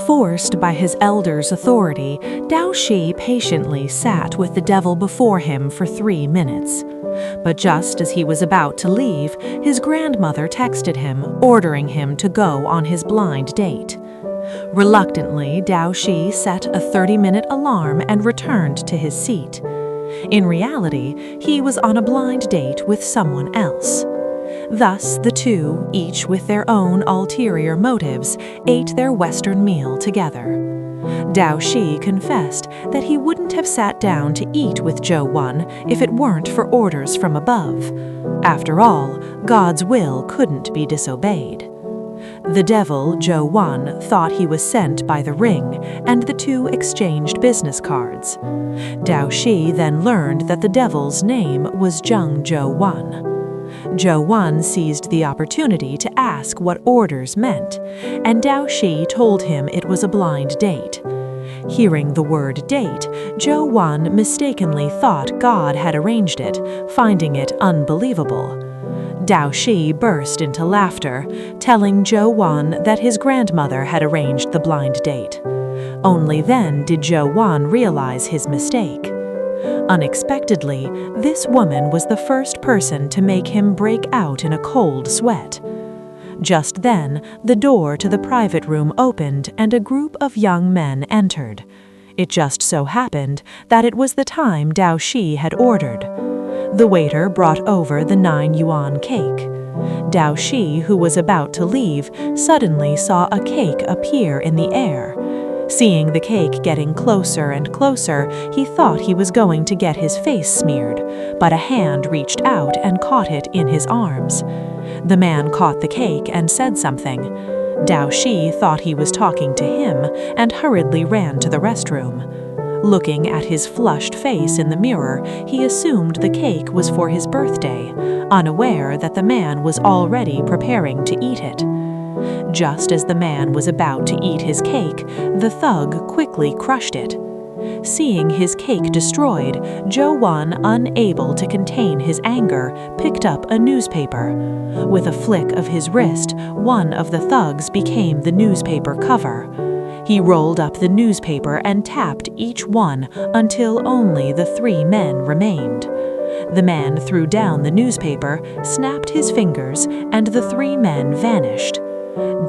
Forced by his elder's authority, Dao Shi patiently sat with the devil before him for 3 minutes. But just as he was about to leave, his grandmother texted him, ordering him to go on his blind date. Reluctantly, Dao Shi set a 30-minute alarm and returned to his seat. In reality, he was on a blind date with someone else. Thus, the two, each with their own ulterior motives, ate their Western meal together. Dao Shi confessed that he wouldn't have sat down to eat with Zhou Wan if it weren't for orders from above. After all, God's will couldn't be disobeyed. The devil, Zhou Wan, thought he was sent by the ring, and the two exchanged business cards. Dao Shi then learned that the devil's name was Zheng Zhou Wan. Zhou Wan seized the opportunity to ask what orders meant, and Dao Shi told him it was a blind date. Hearing the word date, Zhou Wan mistakenly thought God had arranged it, finding it unbelievable. Dao Shi burst into laughter, telling Zhou Wan that his grandmother had arranged the blind date. Only then did Zhou Wan realize his mistake. Unexpectedly, this woman was the first person to make him break out in a cold sweat. Just then, the door to the private room opened and a group of young men entered. It just so happened that it was the time Dao Shi had ordered. The waiter brought over the 9-yuan cake. Dao Shi, who was about to leave, suddenly saw a cake appear in the air. Seeing the cake getting closer and closer, he thought he was going to get his face smeared, but a hand reached out and caught it in his arms. The man caught the cake and said something. Dao Shi thought he was talking to him and hurriedly ran to the restroom. Looking at his flushed face in the mirror, he assumed the cake was for his birthday, unaware that the man was already preparing to eat it. Just as the man was about to eat his cake, the thug quickly crushed it. Seeing his cake destroyed, Zhou Wan, unable to contain his anger, picked up a newspaper. With a flick of his wrist, one of the thugs became the newspaper cover. He rolled up the newspaper and tapped each one until only the 3 men remained. The man threw down the newspaper, snapped his fingers, and the 3 men vanished.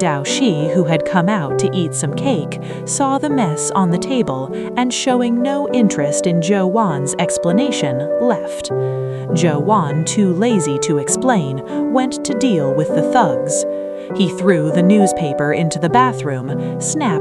Dao Shi, who had come out to eat some cake, saw the mess on the table and, showing no interest in Zhou Wan's explanation, left. Zhou Wan, too lazy to explain, went to deal with the thugs. He threw the newspaper into the bathroom, snapped